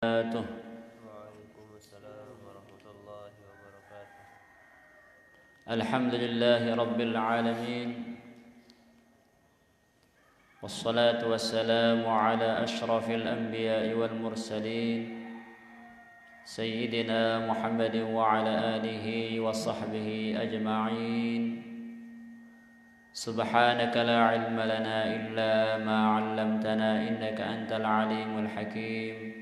وعليكم السلام ورحمة الله وبركاته. الحمد لله رب العالمين، والصلاة والسلام على أشرف الأنبياء والمرسلين سيدنا محمد وعلى آله وصحبه أجمعين. سبحانك لا علم لنا إلا ما علمتنا إنك أنت العليم الحكيم.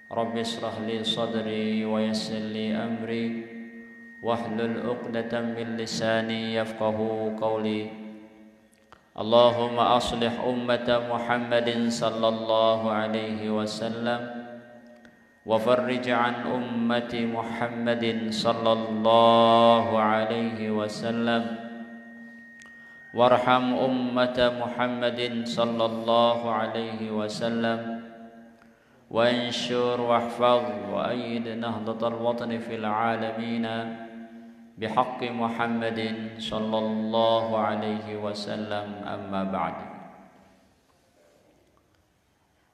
رب اشرح لي صدري ويسر لي أمري واحلل عقدة من لساني يفقه قولي. اللهم أصلح أمة محمد صلى الله عليه وسلم وفرج عن أمة محمد صلى الله عليه وسلم وارحم أمة محمد صلى الله عليه وسلم وانشر واحفظ وأيد نهضة الوطن في العالمين بحق محمد صلى الله عليه وسلم. أما بعد،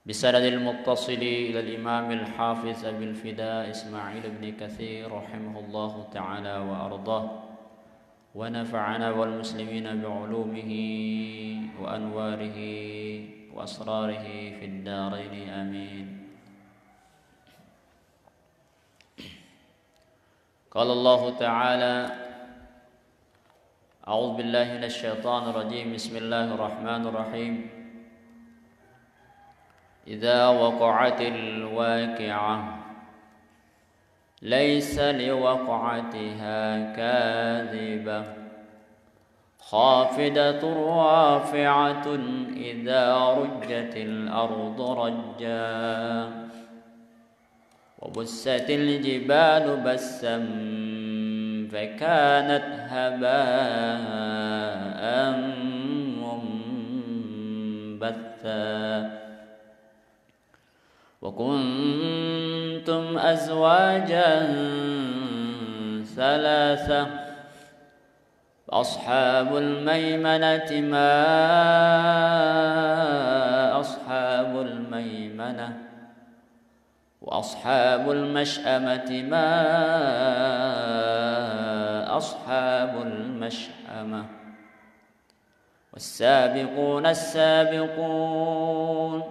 بسند المتصل إلى الإمام الحافظ أبي الفداء إسماعيل بن كثير رحمه الله تعالى وأرضاه، ونفعنا والمسلمين بعلومه وأنواره وأسراره في الدارين آمين. قال الله تعالى: أعوذ بالله من الشيطان الرجيم، بسم الله الرحمن الرحيم. إذا وقعت الواقعة ليس لوقعتها كاذبة خافضة رافعة إذا رجت الأرض رجا وبست الجبال بسا فكانت هباء منبثا وكنتم أزواجا ثلاثة أصحاب الميمنة ما أصحاب الميمنة وأصحاب المشأمة ما أصحاب المشأمة والسابقون السابقون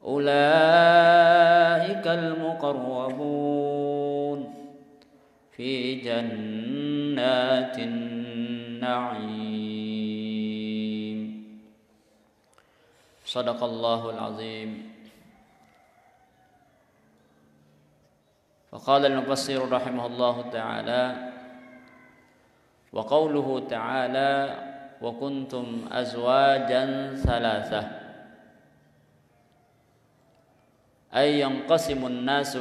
أولئك المقربون في جنات النعيم. صدق الله العظيم. فقال المفسر رحمه الله تعالى: وقوله تعالى وكنتم أزواجا ثلاثة، أي ينقسم الناس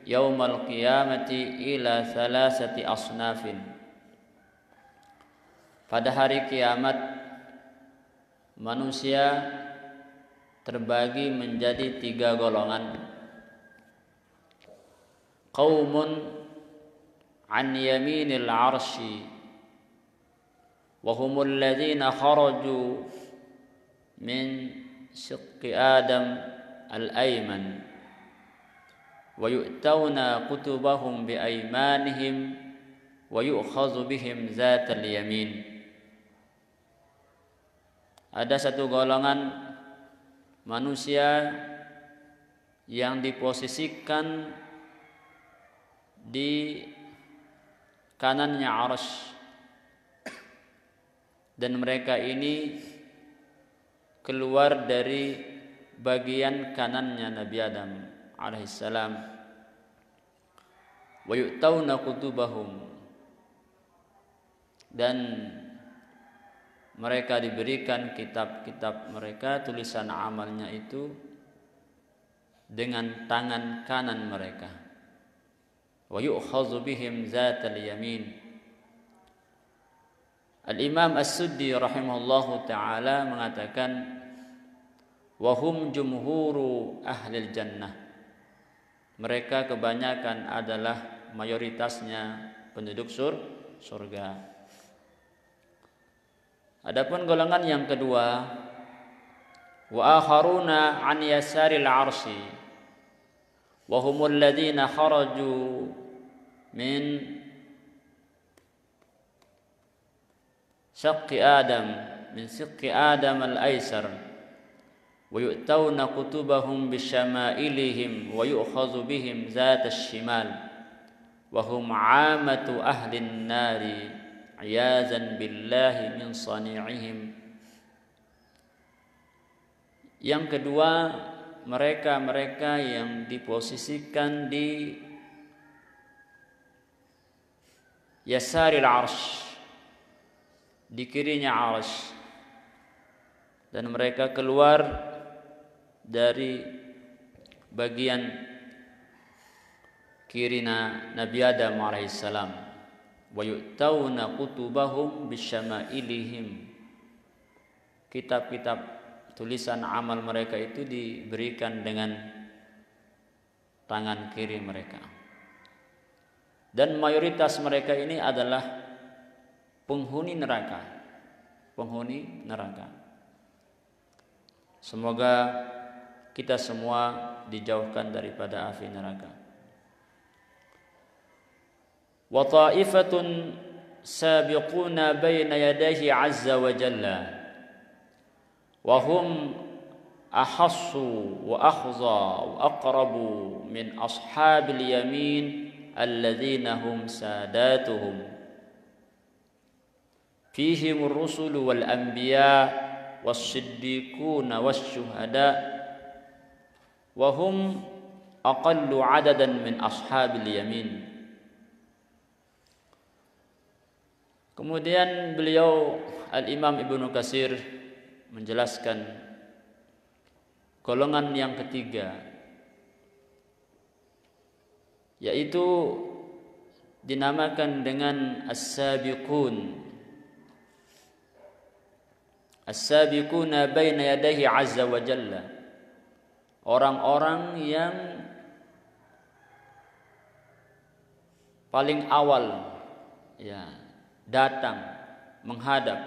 يوم القيامة إلى ثلاثة أصناف. Pada hari kiamat manusia terbagi menjadi tiga golongan. Qaumun an yaminil arsy wa humul ladzina kharaju min shiqqi Adam al-ayman wa yu'tawna kutubahum bi aymanihim wa yu'khadhu bihim zatal yamin. Ada satu golongan manusia yang diposisikan di kanannya arsy, dan mereka ini keluar dari bagian kanannya Nabi Adam alaihissalam. Wa yu'tawna kutubahum, dan mereka diberikan kitab-kitab mereka, tulisan amalnya itu dengan tangan kanan mereka. Wa yu'khadhu bihim zatal yamin. Al-Imam As-Suddi rahimahullahu ta'ala mengatakan wahum jumhuru ahlil jannah, mereka kebanyakan adalah mayoritasnya penduduk surga. Adapun golongan yang kedua, wa akharuna an yasaril arsy, wa humul ladzina kharaju min syaqqi Adam al-aisar wa yu'tawna kutubahum bisyama'ilihim wa yu'khadhu bihim zat asy-shimal wa hum 'amatu ahli an-nari 'iyazan billahi min sani'ihim. Yang kedua, mereka yang diposisikan di yasaril arsy, di kirinya arsy, dan mereka keluar dari bagian kiri Nabi Adam alaihissalam. Wa yu'tawna kutubahum bisyama'ilihim, kitab-kitab tulisan amal mereka itu diberikan dengan tangan kiri mereka. Dan mayoritas mereka ini adalah penghuni neraka. Semoga kita semua dijauhkan daripada api neraka. Wa ta'ifatun sabiquna baina yadayhi 'azza wa jalla wa hum ahassu wa akhza wa aqrabu min ashabil yamin alladzina hum sadatuhum fihim ar-rusul wal anbiya was-siddiquna wasyuhada wa hum aqallu 'adadan min ashabil yamin. Kemudian beliau Al-Imam Ibnu Katsir menjelaskan golongan yang ketiga, yaitu dinamakan dengan as-sabiqun. As-sabiquna baina yadayhi 'azza wa jalla. Orang-orang yang paling awal datang, menghadap,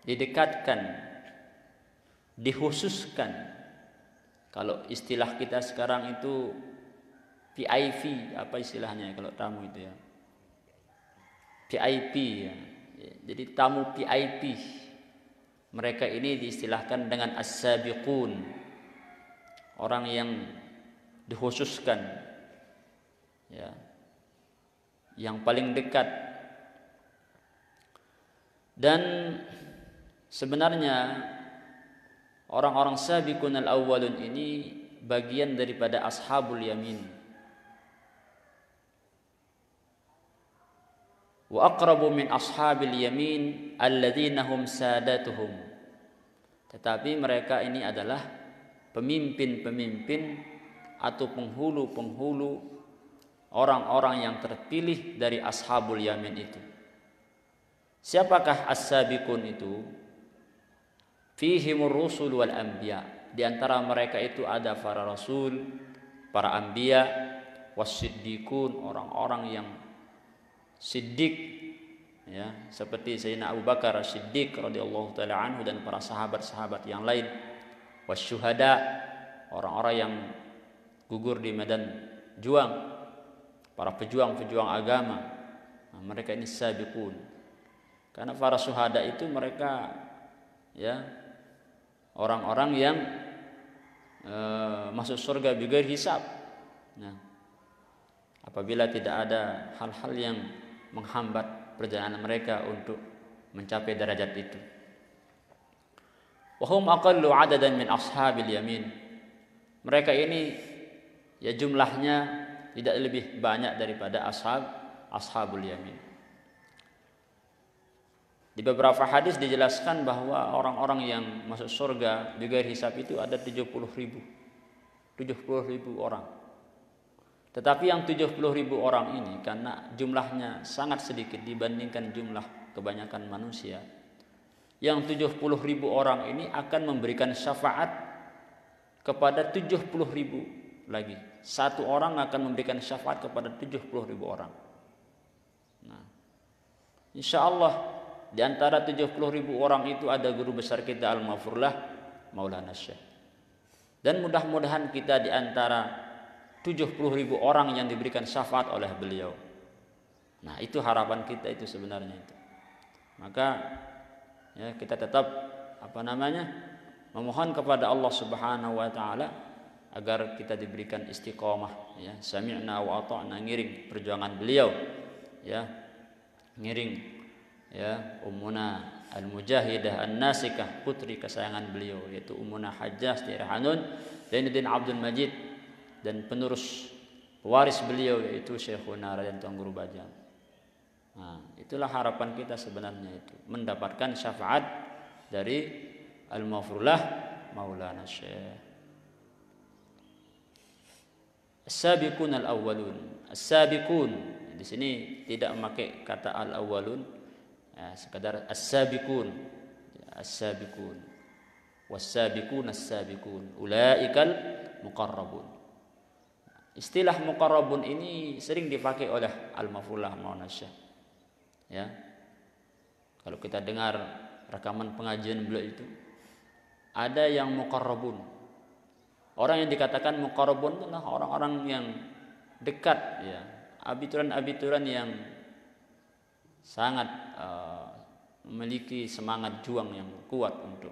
didekatkan, dikhususkan. Kalau istilah kita sekarang itu VIP, apa istilahnya kalau tamu itu ya? VIP ya. Jadi tamu VIP. Mereka ini diistilahkan dengan as-sabiqun. Orang yang dikhususkan. Ya. Yang paling dekat. Dan sebenarnya orang-orang sabiqun al-awwalun ini bagian daripada ashabul yamin. Wa aqrabu min ashabil yamin alladzina hum sadatuhum. Tetapi mereka ini adalah pemimpin-pemimpin atau penghulu-penghulu orang-orang yang terpilih dari ashabul yamin itu. Siapakah as-sabiqun itu? Fihimur rusul wal anbiya. Di antara mereka itu ada para rasul, para anbiya, was-siddiqun, orang-orang yang siddiq, ya, seperti Sayyidina Abu Bakar As-Siddiq radhiyallahu taala anhu dan para sahabat-sahabat yang lain, wasyuhada, orang-orang yang gugur di medan juang, para pejuang-pejuang agama. Nah, mereka ini sabiqun. Karena para syuhada itu mereka ya orang-orang yang masuk surga bighair hisab. Nah, apabila tidak ada hal-hal yang menghambat perjalanan mereka untuk mencapai derajat itu. Wa hum aqallu 'adadan min ashabil yamin. Mereka ini ya jumlahnya tidak lebih banyak daripada ashabul yamin. Di beberapa hadis dijelaskan bahwa orang-orang yang masuk surga bighair hisab itu ada 70.000 orang. Tetapi yang 70.000 orang ini karena jumlahnya sangat sedikit dibandingkan jumlah kebanyakan manusia, yang 70.000 orang ini akan memberikan syafaat kepada 70.000 lagi. Satu orang akan memberikan syafaat kepada 70.000 orang. Nah, insyaallah di antara 70.000 orang itu ada guru besar kita Al-Maghfurlah Maulana Syekh. Dan mudah-mudahan kita di antara 70.000 orang yang diberikan syafaat oleh beliau. Nah, itu harapan kita itu sebenarnya itu. Maka ya kita tetap memohon kepada Allah Subhanahu wa taala agar kita diberikan istiqomah, ya, sami'na wa ata'na, ngiring perjuangan beliau, ya, ngiring, ya, Ummuna Al-Mujahidah An-Nasikah, putri kesayangan beliau yaitu Ummuna Hajjah Tirhanun Zainuddin Abdul Majid, dan penerus pewaris beliau yaitu Syekhuna Raden Tuan Guru Bajang. Nah, itulah harapan kita sebenarnya itu, mendapatkan syafaat dari Al-Mafrulah Maulana Syekh. As-sabiqun al-awwalun. As-sabiqun di sini tidak memakai kata al-awwalun, ya, sekadar as-sabiqun. As-sabiqun. Was-sabiqun as-sabiqun. Ulaikal muqarrabun. Istilah muqarrabun ini sering dipakai oleh Al-Mafrulah Maulana Syekh. Ya. Kalau kita dengar rekaman pengajian beliau itu, ada yang muqarrabun. Orang yang dikatakan muqarrabun adalah orang-orang yang dekat, ya, abituran-abituran yang sangat memiliki semangat juang yang kuat untuk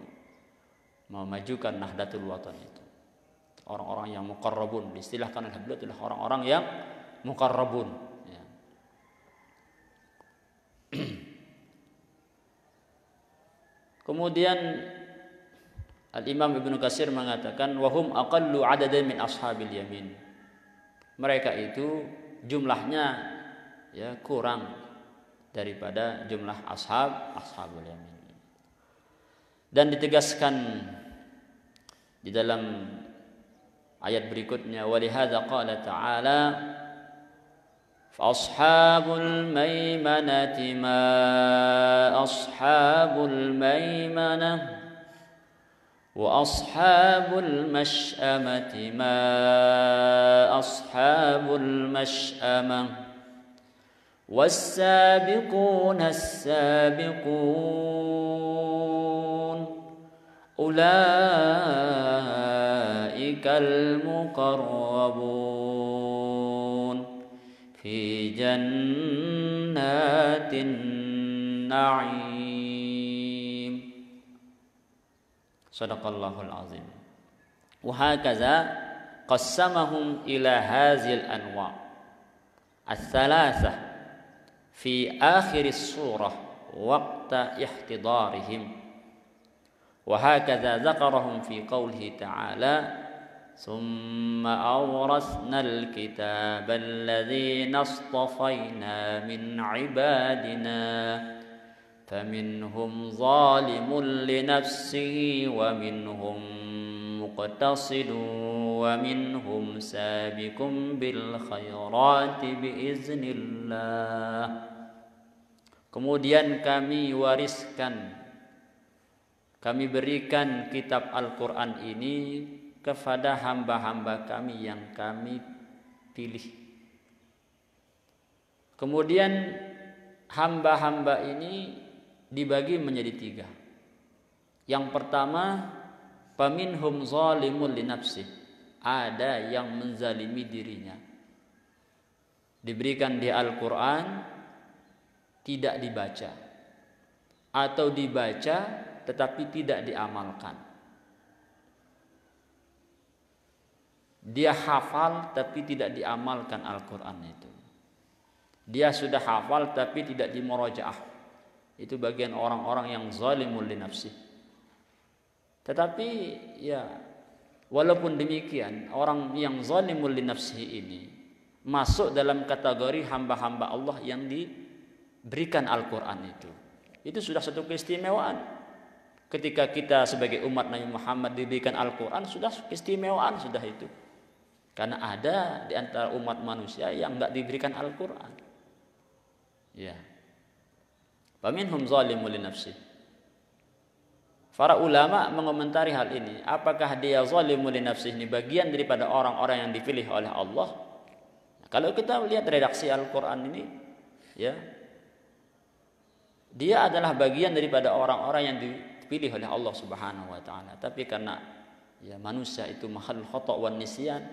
memajukan Nahdlatul Watan itu. Orang-orang yang muqarrabun diistilahkan oleh beliau adalah orang-orang yang muqarrabun, ya. Kemudian Al-Imam Ibnu Katsir mengatakan wahum aqallu adadan min ashabil yamin. Mereka itu jumlahnya, ya, kurang daripada jumlah ashabul yamin. Dan ditegaskan di dalam ayat berikutnya, walihadza qala ta'ala fa ashabul maimanati ma ashabul maimanah وأصحاب المشأمة ما أصحاب المشأمة والسابقون السابقون أولئك المقربون في جنات النعيم. Sadaqallahul azim. Wa hakaza qassamahum ila hazil anwa' ats-tsalatsah fi akhir as-surah waqta ihtidarihim. Wa hakaza dzakarahum fi qoulihi ta'ala thumma awrasna al-kitaba alladhina istafayna min 'ibadina فمنهم ظالم لنفسه ومنهم مقتصد ومنهم سابق بالخيرات بإذن الله. Kemudian kami berikan kitab Al-Quran ini kepada hamba-hamba kami yang kami pilih. Kemudian hamba-hamba ini dibagi menjadi 3. Yang pertama, paminhum zalimun li nafsih, ada yang menzalimi dirinya. Diberikan di Al-Quran tidak dibaca, atau dibaca tetapi tidak diamalkan. Dia hafal tapi tidak diamalkan Al-Quran itu. Dia sudah hafal tapi tidak dimurajaah. Itu bagian orang-orang yang zalimul li nafsih. Tetapi ya, walaupun demikian, orang yang zalimul li nafsih ini masuk dalam kategori hamba-hamba Allah yang diberikan Al-Quran itu. Itu sudah satu keistimewaan. Ketika kita sebagai umat Nabi Muhammad diberikan Al-Quran, sudah keistimewaan sudah itu. Karena ada di antara umat manusia yang enggak diberikan Al-Quran. Ya. Faminhum zalimun li nafsih. Para ulama mengomentari hal ini, apakah dia zalimun li nafsih ini bagian daripada orang-orang yang dipilih oleh Allah? Nah, kalau kita lihat redaksi Al-Quran ini, ya, dia adalah bagian daripada orang-orang yang dipilih oleh Allah Subhanahu wa taala. Tapi karena ya manusia itu mahal khata' wan nisyan,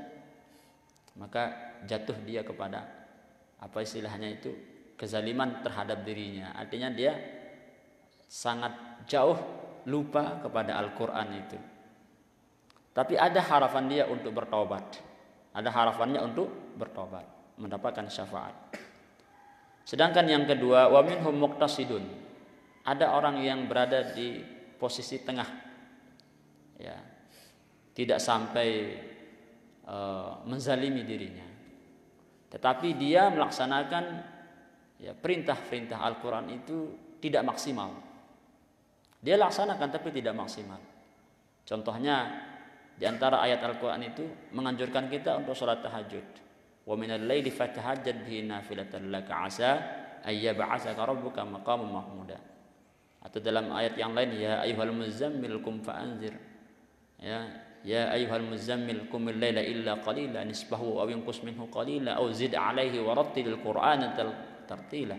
maka jatuh dia kepada apa istilahnya itu, kezaliman terhadap dirinya. Artinya dia sangat jauh lupa kepada Al-Quran itu. Tapi ada harapan dia untuk bertobat. Ada harapannya untuk bertobat, mendapatkan syafaat. Sedangkan yang kedua, wa minhum muqtasidun. Ada orang yang berada di posisi tengah. Ya. Tidak sampai menzalimi dirinya. Tetapi dia melaksanakan ya, perintah-perintah Al-Quran itu tidak maksimal. Dia laksanakan tapi tidak maksimal. Contohnya di antara ayat Al-Quran itu menganjurkan kita untuk sholat tahajud. Wa minal laili fatahajjad bihi nafilatan laka asa ay yab'atsaka rabbuka maqaman mahmuda. Atau dalam ayat yang lain, ya ayyuhal muzammil qum fa'anzir. Ya ayyuhal muzammil qumil laila illa qalila nisbahu aw inqus minhu qalila aw zid 'alaihi warattilil qur'ana tartila.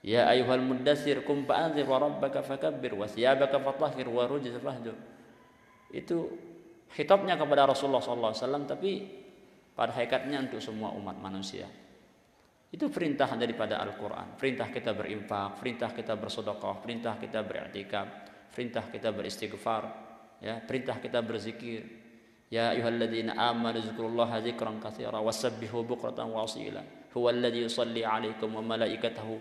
Ya ayyuhal muddatsir qum fa'anzir wa rabbaka fakabbir wa thiyabaka fatahhir wa rujza fahjur. Itu khitabnya kepada Rasulullah SAW, tapi pada hakikatnya untuk semua umat manusia. Itu perintah daripada Al-Quran. Perintah kita berinfak, perintah kita bersedekah, perintah kita beriktikaf, perintah kita beristighfar, ya, perintah kita berzikir. Ya ayyuhalladzina amanu dzkurullaha dzikran katsira wasabbihu bukratan wa asila. Huwallazi yusalli 'alaikum wa malaikatahu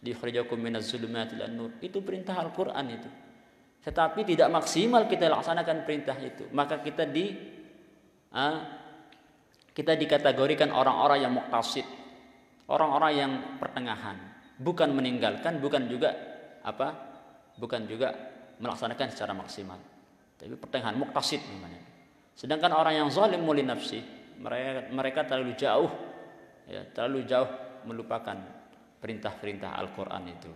liyukhrijakum minadz zulumati ilan nur. Itu perintah Al-Quran itu. Tetapi tidak maksimal kita laksanakan perintah itu, maka kita dikategorikan orang-orang yang muqtasid, orang-orang yang pertengahan, bukan meninggalkan, bukan juga melaksanakan secara maksimal, tapi pertengahan, muqtasid namanya. Sedangkan orang yang zalim li nafsi, mereka terlalu jauh melupakan perintah-perintah Al-Quran itu.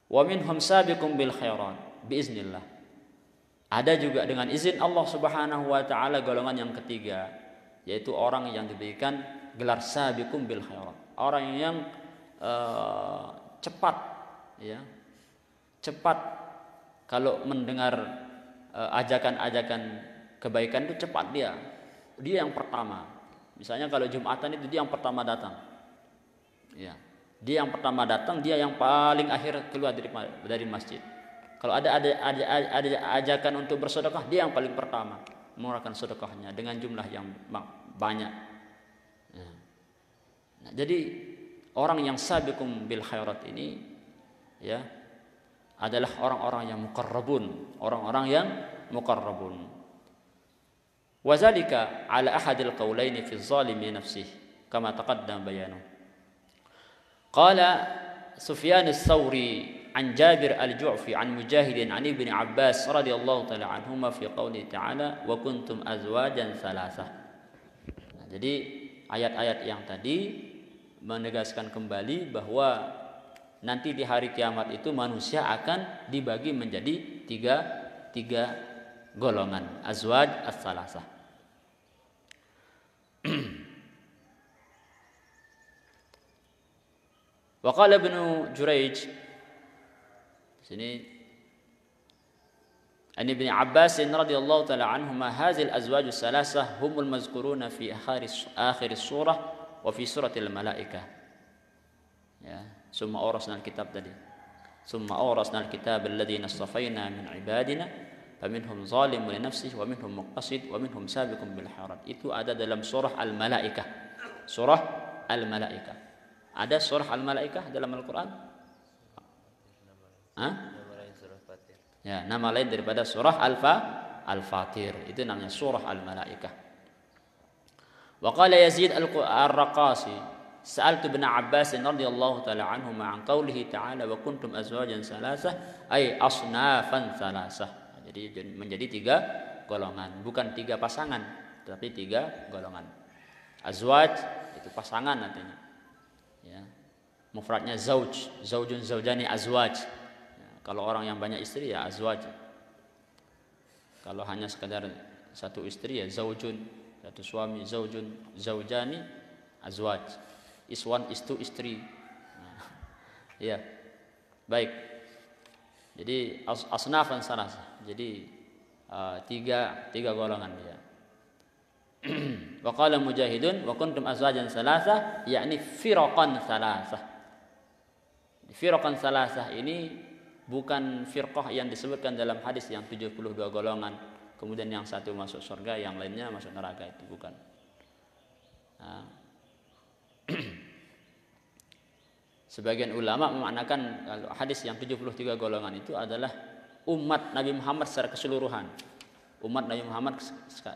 Wa minhum sabiqum bil khairat biiznillah. Ada juga dengan izin Allah Subhanahu wa taala golongan yang ketiga, yaitu orang yang diberikan gelar sabiqum bil khairat. Orang yang cepat kalau mendengar ajakan-ajakan kebaikan itu cepat dia yang pertama. Misalnya kalau Jumatan itu dia yang pertama datang. Ya. Dia yang pertama datang, dia yang paling akhir keluar dari masjid. Kalau ada ajakan untuk bersedekah, dia yang paling pertama mengeluarkan sedekahnya dengan jumlah yang banyak. Nah, jadi orang yang sabiqum bil khairat ini ya adalah orang-orang yang muqarrabun, Wazalika ala ahadil qawlaini fi zalimi nafsihi kama taqaddam bayanu. Qala Sufyan ats-Tsauri an Jabir al-Ju'fi an Mujahid an Ibn Abbas radhiyallahu taala anhuma fi qouli ta'ala wa kuntum azwajan thalathah. Nah, jadi ayat-ayat yang tadi menegaskan kembali bahwa nanti di hari kiamat itu manusia akan dibagi menjadi tiga golongan, azwaj ats-thalathah. Wa qala Ibnu Jurayj sini an Ibn Abbas radhiyallahu taala anhuma hadhil azwaj ats-thalathah humul mazkuruna fi akhir surah wa fi suratil malaikah. Ya, summa awrasna al-kitab tadi. Summa awrasna al-kitab alladhina istafaina min ibadina faminhum zalimun li nafsihi wa minhum muqtasid wa minhum sabiqun bil khairat. Itu ada dalam surah Al-Malaikah. Surah Al-Malaikah. Ada surah Al-Malaikah dalam Al-Quran? Ya, nama lain daripada surah Al-Fatir. Itu namanya surah Al-Malaikah. Wa qala Yazid Al-Raqasi, sa'altu Ibn Abbas radhiyallahu ta'ala anhuma an qawlihi ta'ala wa kuntum azwajan salasah ay asnafan salasah. Jadi menjadi tiga golongan, bukan tiga pasangan, tetapi tiga golongan. Azwaj itu pasangan artinya. Ya. Mufradnya zauj, zaujun zaujani azwaj. Ya, kalau orang yang banyak istri ya azwaj. Kalau hanya sekadar satu istri ya zaujun, satu suami, zaujun, zaujani, azwaj. Iswan istu istri. Nah, ya. Baik. Jadi asnafan salasah. Jadi tiga golongan dia. Wa qala Mujahidun wa kuntum azwajan salasah, yakni firaqan salasah. Firaqan salasah ini bukan firqah yang disebutkan dalam hadis yang 72 golongan, kemudian yang satu masuk surga, yang lainnya masuk neraka, itu bukan. Nah. Sebagian ulama memaknakan kalau hadis yang 73 golongan itu adalah umat Nabi Muhammad secara keseluruhan. Umat Nabi Muhammad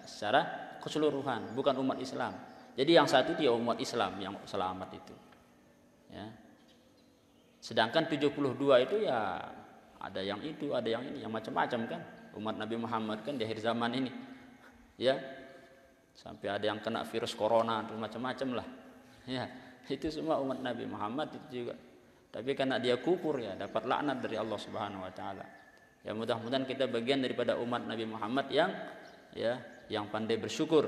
secara keseluruhan, bukan umat Islam. Jadi yang satu dia umat Islam yang selamat itu. Ya. Sedangkan 72 itu ya ada yang itu, ada yang ini, yang macam-macam kan. Umat Nabi Muhammad kan di akhir zaman ini. Ya. Sampai ada yang kena virus corona, macam-macam lah. Ya. Itu semua umat Nabi Muhammad itu juga. Tapi karena dia kufur ya dapat laknat dari Allah Subhanahu wa taala. Ya mudah-mudahan kita bagian daripada umat Nabi Muhammad yang pandai bersyukur.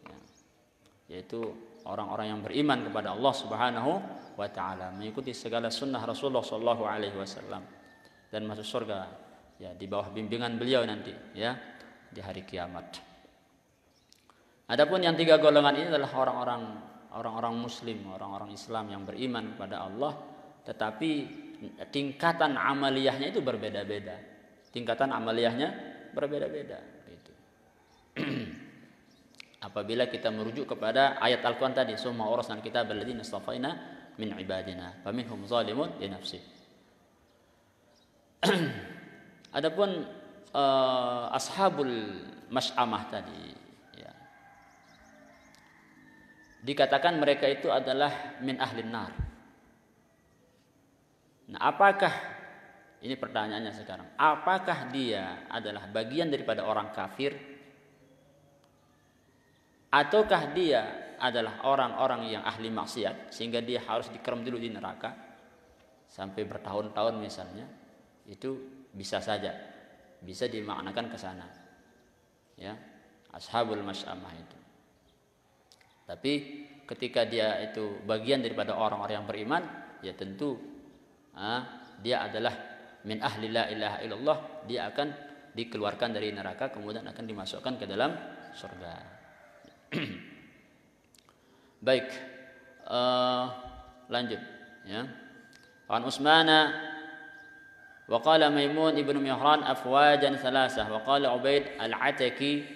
Ya. Yaitu orang-orang yang beriman kepada Allah Subhanahu wa taala, mengikuti segala sunnah Rasulullah sallallahu alaihi wasallam dan masuk surga ya di bawah bimbingan beliau nanti ya di hari kiamat. Adapun yang tiga golongan ini adalah orang-orang muslim, orang-orang Islam yang beriman kepada Allah, tetapi tingkatan amaliyahnya itu berbeda-beda. Tingkatan amaliyahnya berbeda-beda gitu. Apabila kita merujuk kepada ayat Al-Qur'an tadi, summa awrasnal kitaba alladziina istafaina min ibadina faminhum zalimun li nafsihi. Adapun ashabul masy'amah tadi ya, dikatakan mereka itu adalah min ahlin nar. Nah, apakah ini pertanyaannya sekarang? Apakah dia adalah bagian daripada orang kafir? Ataukah dia adalah orang-orang yang ahli maksiat sehingga dia harus dikerem dulu di neraka sampai bertahun-tahun misalnya? Itu bisa saja, bisa dimaknakan ke sana. Ya, ashabul masy'amah itu. Tapi ketika dia itu bagian daripada orang-orang yang beriman, ya tentu dia adalah min ahli la ilaha illallah, dia akan dikeluarkan dari neraka kemudian akan dimasukkan ke dalam surga. Baik, lanjut ya. An Utsmana wa qala Maimun ibnu Mihran afwajan thalathah wa qala Ubaid al-Ataki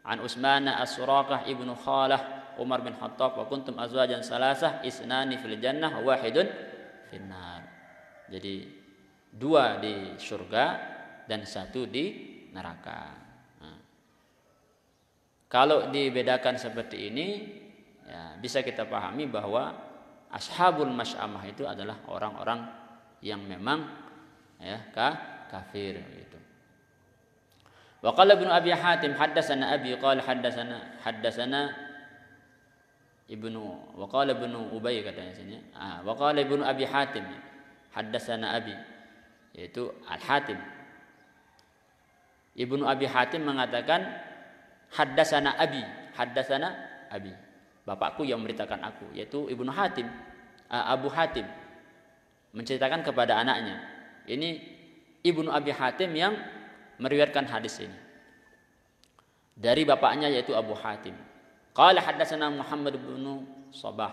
an Utsmana as-Suraqah ibnu Khalah Umar bin Khattab wa kuntum azwajan thalathah isnani fil jannah wa wahidun fin nar. Jadi dua di surga dan satu di neraka. Nah, kalau dibedakan seperti ini, ya, bisa kita pahami bahwa ashabul masy'amah itu adalah orang-orang yang memang ya kafir gitu. Wa qala Ibnu Abi Hatim haddatsana Abi qala haddatsana Ibnu wa qala Ibnu Ubay katanya sini. Wa qala Ibnu Abi Hatim haddatsana Abi, yaitu Al-Hatim. Ibnu Abi Hatim mengatakan haddatsana Abi, bapakku yang memberitakan aku, yaitu Ibnu Hatim, Abu Hatim menceritakan kepada anaknya. Ini Ibnu Abi Hatim yang meriwayatkan hadis ini dari bapaknya, yaitu Abu Hatim. Qala haddatsana Muhammad bin Sabah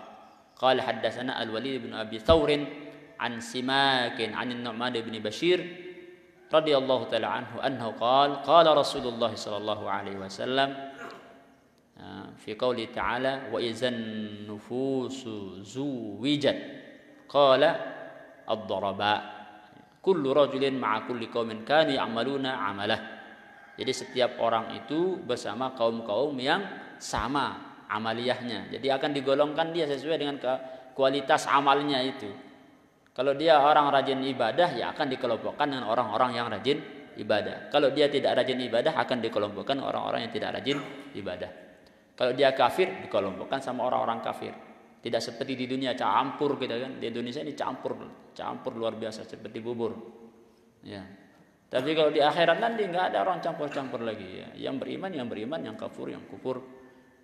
qala haddatsana Al-Walid bin Abi Thawr an Simakin an Nu'man bin Bashir radhiyallahu ta'ala anhu qala Rasulullah sallallahu alaihi wasallam fi qouli ta'ala wa idzan nufusu zuwijat qala ad-daraba kullu rajulin ma'a kulli qaumin kanu ya'maluna 'amalah. Jadi setiap orang itu bersama kaum-kaum yang sama amaliyahnya. Jadi akan digolongkan dia sesuai dengan kualitas amalnya itu. Kalau dia orang rajin ibadah, ya akan dikelompokkan dengan orang-orang yang rajin ibadah. Kalau dia tidak rajin ibadah, akan dikelompokkan dengan orang-orang yang tidak rajin ibadah. Kalau dia kafir, dikelompokkan sama orang-orang kafir. Tidak seperti di dunia campur gitu kan. Di Indonesia ini campur luar biasa seperti bubur. Ya. Tapi kalau di akhirat nanti nggak ada orang campur-campur lagi. Ya. Yang beriman, yang kafir, yang kufur.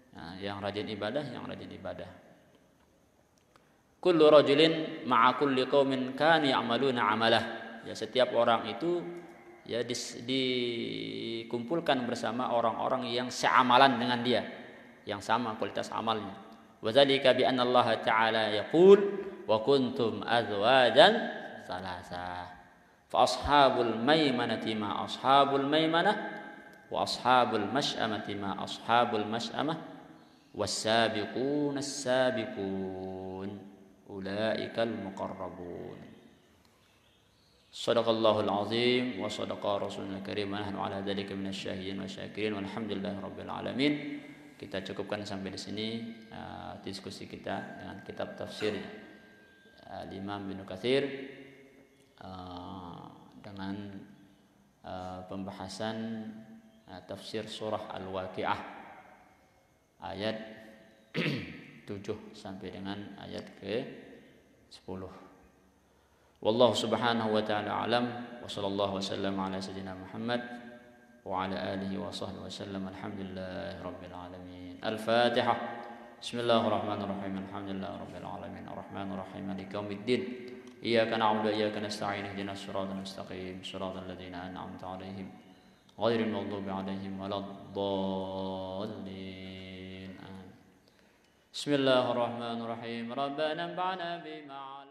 Nah, yang rajin ibadah, yang rajin ibadah. Kullu rajulin ma'a kulli qaumin kanu ya'maluna 'amalah. Ya, setiap orang itu ya dikumpulkan bersama orang-orang yang seamalan dengan dia, yang sama kualitas amalnya. Wa dzalika bi anna Allah Ta'ala yaqul wa kuntum azwajan thalatha. Fa ashabul maimanati ma ashabul maimanah wa ashabul masy'amati ma ashabul masy'amah was-sabiqun as-sabiqun ulaikal muqarrabun. Shadaqallahul azim wa shadaqa rasulul karim wa nahnu ala dzalika minasyahidin wa syakirin walhamdulillahirabbil alamin. Kita cukupkan sampai di sini diskusi kita dengan kitab tafsir Imam Ibnu Katsir dengan pembahasan tafsir surah Al-Waqiah ayat 7 sampai dengan ayat ke-10. Wallahu subhanahu wa ta'ala alam wa sallallahu wasallam ala sayyidina Muhammad wa ala alihi wa sahbihi wasallam. Alhamdulillahi rabbil alamin. Al-Fatihah. Bismillahirrahmanirrahim. Alhamdulillahi rabbil alamin. Arrahmanir rahim. Maliki yaumiddin. Iyyaka na'budu wa iyyaka nasta'in. Ihdinas siratal mustaqim. Siratal ladzina an'amta 'alaihim ghairil maghdubi 'alaihim waladdallin. Bismillahirrahmanirrahim. Rabbana anfa'na bima